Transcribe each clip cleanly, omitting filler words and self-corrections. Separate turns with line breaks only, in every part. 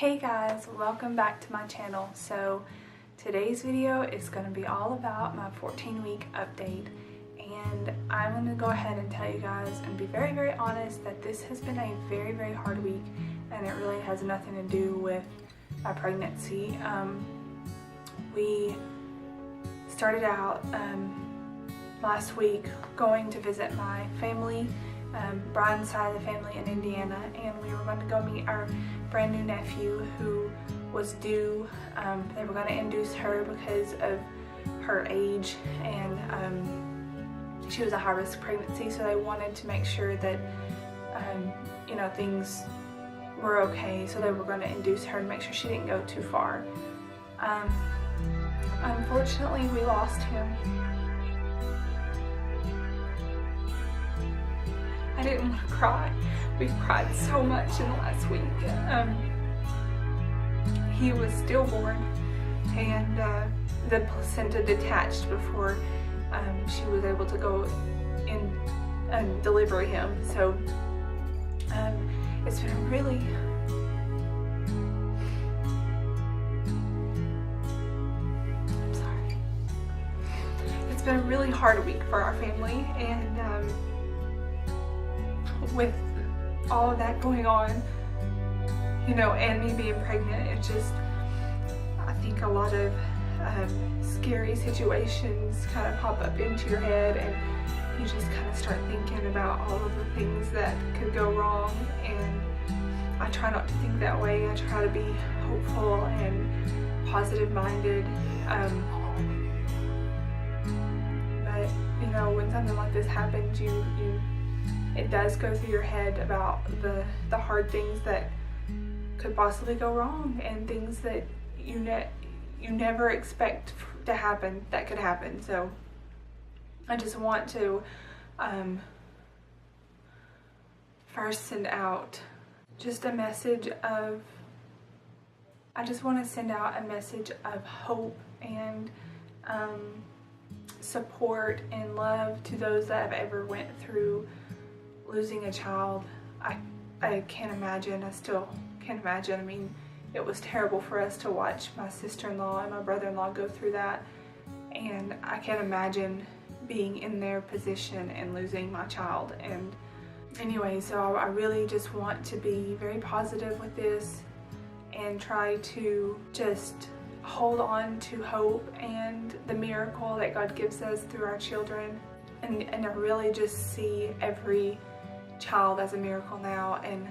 Hey guys, welcome back to my channel. So today's video is going to be all about my 14-week update, and I'm going to go ahead and tell you guys and be very honest that this has been a very hard week, and it really has nothing to do with my pregnancy. We started out last week going to visit my family, Brian's side of the family in Indiana, and we were going to go meet our brand new nephew who was due. They were going to induce her because of her age, and she was a high-risk pregnancy, so they wanted to make sure that you know, things were okay, so they were going to induce her and make sure she didn't go too far. Unfortunately, we lost him. I didn't want to cry. We've cried so much in the last week. He was stillborn, and the placenta detached before she was able to go in and deliver him. So it's been really it's been a really hard week for our family, and with all of that going on, you know, and me being pregnant, it just, I think a lot of scary situations kind of pop up into your head, and you just kind of start thinking about all of the things that could go wrong. And I try not to think that way. I try to be hopeful and positive minded, but you know, when something like this happens, it does go through your head about the hard things that could possibly go wrong, and things that you never expect to happen that could happen. So I just want to first send out just a message of, I just want to send out a message of hope and support and love to those that have ever went through losing a child. I can't imagine. I still can't imagine. I mean, it was terrible for us to watch my sister-in-law and my brother-in-law go through that, and I can't imagine being in their position and losing my child. And anyway, so I really just want to be very positive with this and try to just hold on to hope and the miracle that God gives us through our children, and I really just see every child as a miracle now. And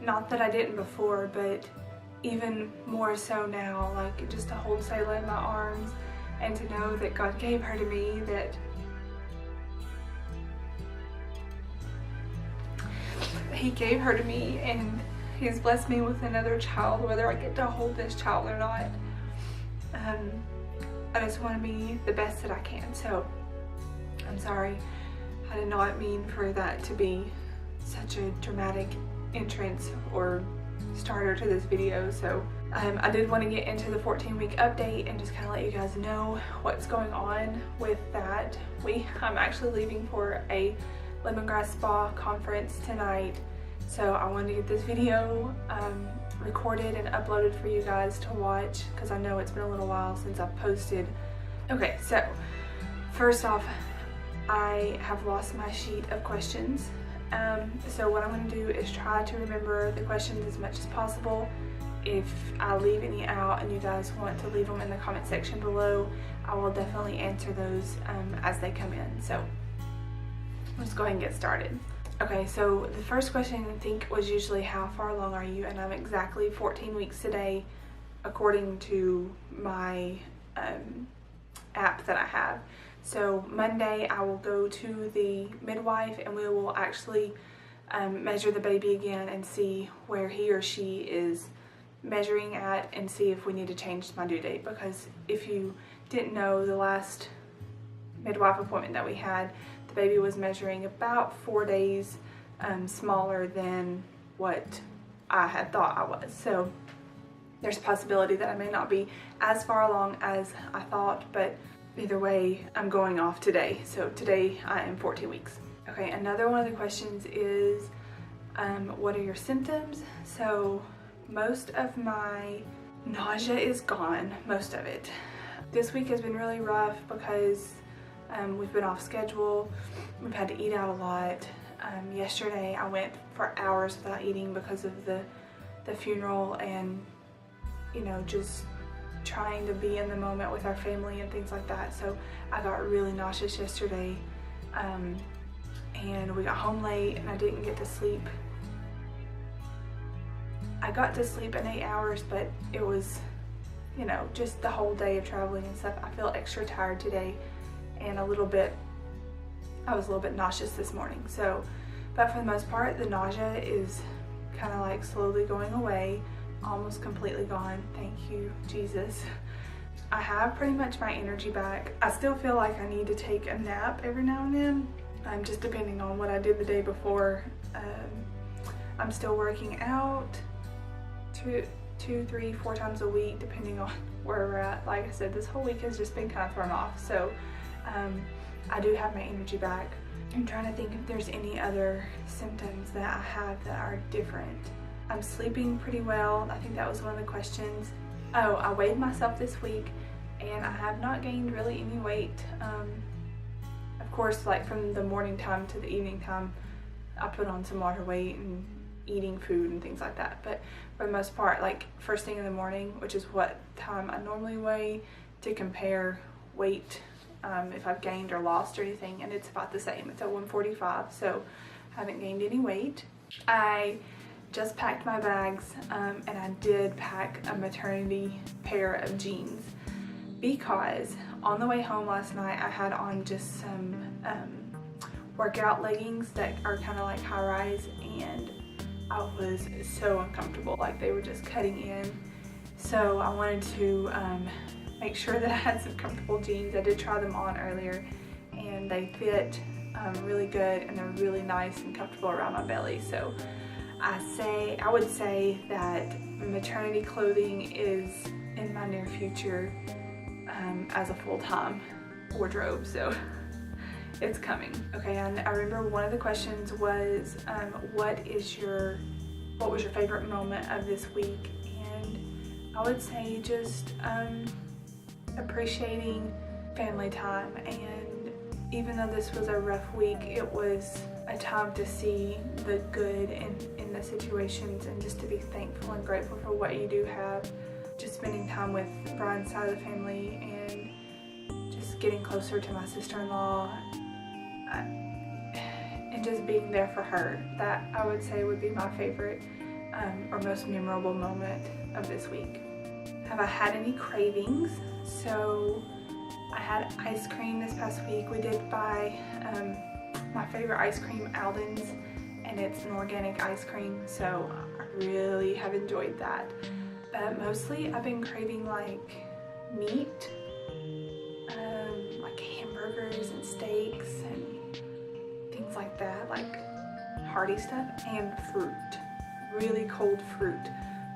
not that I didn't before, but even more so now, like just to hold Selah in my arms and to know that God gave her to me, that He gave her to me, and He's blessed me with another child, whether I get to hold this child or not. I just want to be the best that I can. So I'm sorry, I did not mean for that to be such a dramatic entrance or starter to this video. So I did want to get into the 14-week update and just kind of let you guys know what's going on with that. I'm actually leaving for a Lemongrass Spa conference tonight, so I wanted to get this video recorded and uploaded for you guys to watch, because I know it's been a little while since I've posted. Okay, so first off, I have lost my sheet of questions. So what I'm going to do is try to remember the questions as much as possible. If I leave any out and you guys want to leave them in the comment section below, I will definitely answer those as they come in. So let's go ahead and get started. Okay, so the first question I think was usually how far along are you, and I'm exactly 14 weeks today according to my app that I have. So Monday I will go to the midwife, and we will actually measure the baby again and see where he or she is measuring at, and see if we need to change my due date. Because if you didn't know, the last midwife appointment that we had, the baby was measuring about 4 days smaller than what I had thought I was. So there's a possibility that I may not be as far along as I thought, but either way, I'm going off today. So today I am 14 weeks. Okay, another one of the questions is what are your symptoms? So most of my nausea is gone, most of it. This week has been really rough because we've been off schedule. We've had to eat out a lot. Yesterday I went for hours without eating because of the funeral, and you know, just trying to be in the moment with our family and things like that. So I got really nauseous yesterday, and we got home late and I didn't get to sleep. I got to sleep in 8 hours, but it was, you know, just the whole day of traveling and stuff. I feel extra tired today, and I was a little bit nauseous this morning. So, but for the most part, the nausea is kind of like slowly going away, almost completely gone. Thank you, Jesus. I have pretty much my energy back. I still feel like I need to take a nap every now and then, just depending on what I did the day before. I'm still working out 2, 3, 4 times a week, depending on where we're at. Like I said, this whole week has just been kind of thrown off. So I do have my energy back. I'm trying to think if there's any other symptoms that I have that are different. I'm sleeping pretty well. I think that was one of the questions. Oh, I weighed myself this week and I have not gained really any weight. Of course, like from the morning time to the evening time, I put on some water weight and eating food and things like that. But for the most part, like first thing in the morning, which is what time I normally weigh to compare weight, if I've gained or lost or anything, and it's about the same. It's at 145, so I haven't gained any weight. I just packed my bags, and I did pack a maternity pair of jeans because on the way home last night I had on just some workout leggings that are kind of like high-rise, and I was so uncomfortable, like they were just cutting in. So I wanted to make sure that I had some comfortable jeans. I did try them on earlier and they fit really good, and they're really nice and comfortable around my belly. So I would say that maternity clothing is in my near future as a full-time wardrobe, so it's coming. Okay, and I remember one of the questions was what was your favorite moment of this week? And I would say just appreciating family time. And even though this was a rough week, it was a time to see the good in the situations, and just to be thankful and grateful for what you do have. Just spending time with Brian's side of the family and just getting closer to my sister-in-law, and just being there for her. That I would say would be my favorite or most memorable moment of this week. Have I had any cravings? So I had ice cream this past week. We did buy my favorite ice cream, Alden's, and it's an organic ice cream, so I really have enjoyed that. Mostly I've been craving like meat, like hamburgers and steaks and things like that, like hearty stuff, and fruit, really cold fruit,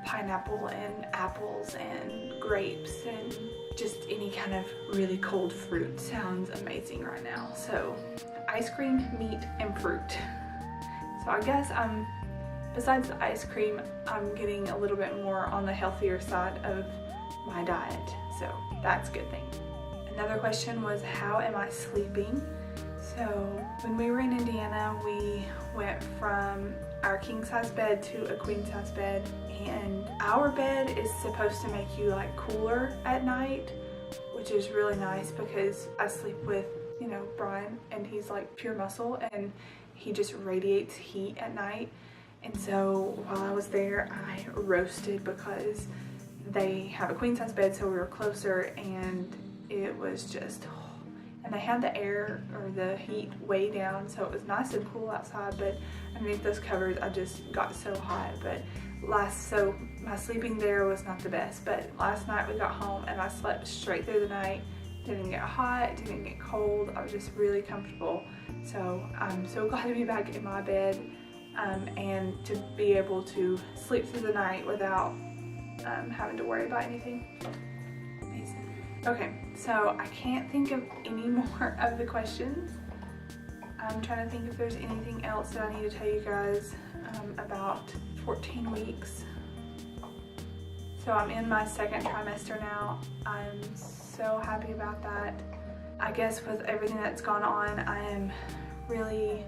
pineapple and apples and grapes, and just any kind of really cold fruit sounds amazing right now. So ice cream, meat, and fruit. So I guess besides the ice cream, I'm getting a little bit more on the healthier side of my diet, so that's a good thing. Another question was, how am I sleeping? So when we were in Indiana, we went from our king size bed to a queen size bed, and our bed is supposed to make you like cooler at night, which is really nice because I sleep with, you know, Brian, and he's like pure muscle and he just radiates heat at night. And so while I was there, I roasted because they have a queen size bed, so we were closer, and it was just, and they had the air or the heat way down, so it was nice and cool outside, but underneath those covers I just got so hot. But so my sleeping there was not the best, but last night we got home and I slept straight through the night. Didn't get hot, didn't get cold. I was just really comfortable. So I'm so glad to be back in my bed and to be able to sleep through the night without having to worry about anything. Amazing. Okay, so I can't think of any more of the questions. I'm trying to think if there's anything else that I need to tell you guys about 14 weeks. So I'm in my second trimester now. I'm so happy about that. I guess with everything that's gone on, I am really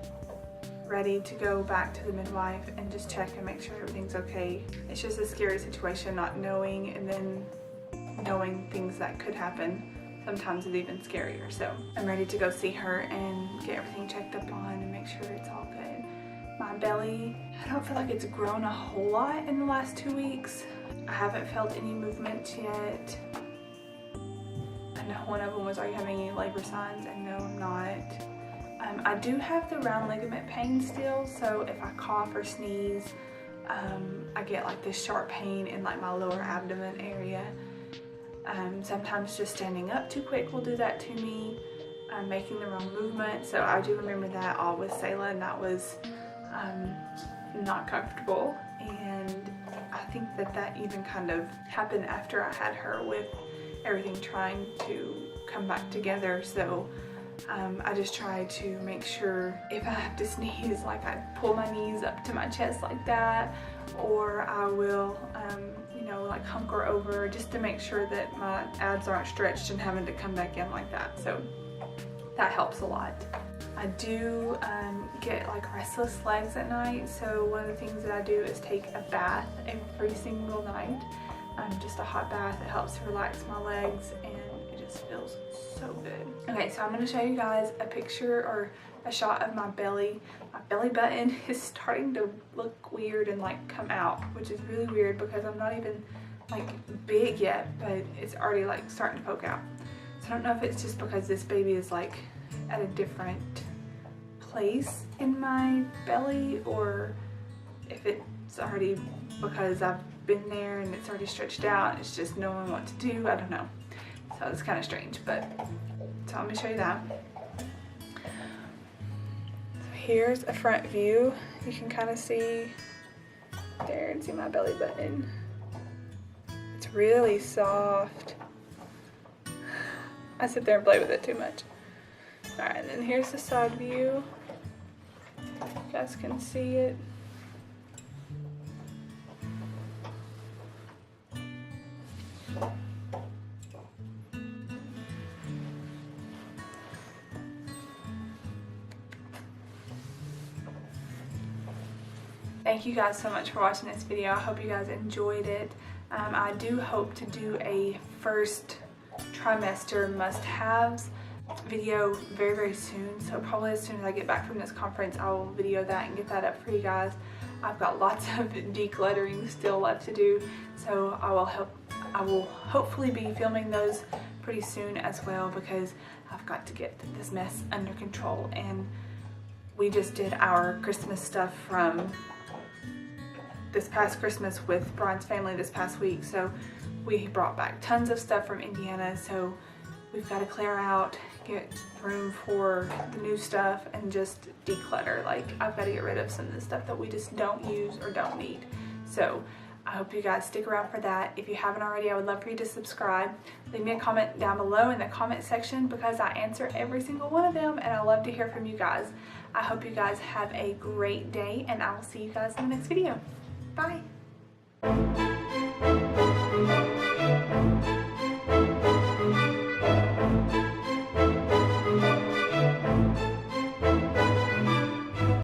ready to go back to the midwife and just check and make sure everything's okay. It's just a scary situation, not knowing, and then knowing things that could happen sometimes is even scarier. So I'm ready to go see her and get everything checked up on and make sure it's all good. My belly, I don't feel like it's grown a whole lot in the last 2 weeks. I haven't felt any movement yet. I know one of them was, are you having any labor signs? And no, I'm not. I do have the round ligament pain still, so if I cough or sneeze, I get like this sharp pain in like my lower abdomen area. Sometimes just standing up too quick will do that to me. Making the wrong movement, so I do remember that all with Selah, and that was not comfortable. And I think that even kind of happened after I had her, with everything trying to come back together. So I just try to make sure if I have to sneeze, like I pull my knees up to my chest like that, or I will you know, like hunker over just to make sure that my abs aren't stretched and having to come back in like that. So that helps a lot. I do get like restless legs at night, so one of the things that I do is take a bath every single night. Just a hot bath. It helps to relax my legs and it just feels so good. Okay, so I'm going to show you guys a picture or a shot of my belly. My belly button is starting to look weird and like come out, which is really weird because I'm not even like big yet, but it's already like starting to poke out. So I don't know if it's just because this baby is like at a different place in my belly, or if it's already because I've been there and it's already stretched out. It's just knowing what to do. I don't know. So it's kind of strange, but so let me show you that. So here's a front view. You can kind of see there and see my belly button. It's really soft. I sit there and play with it too much. Alright, and then here's the side view. You guys can see it. Thank you guys so much for watching this video. I hope you guys enjoyed it. I do hope to do a first trimester must-haves video very, very soon. So probably as soon as I get back from this conference, I will video that and get that up for you guys. I've got lots of decluttering still left to do, so I will hopefully be filming those pretty soon as well, because I've got to get this mess under control. And we just did our Christmas stuff from this past Christmas with Brian's family this past week, so we brought back tons of stuff from Indiana, so we've got to clear out, get room for the new stuff, and just declutter. Like, I've got to get rid of some of the stuff that we just don't use or don't need. So I hope you guys stick around for that. If you haven't already, I would love for you to subscribe. Leave me a comment down below in the comment section, because I answer every single one of them and I love to hear from you guys. I hope you guys have a great day, and I will see you guys in the next video. Bye.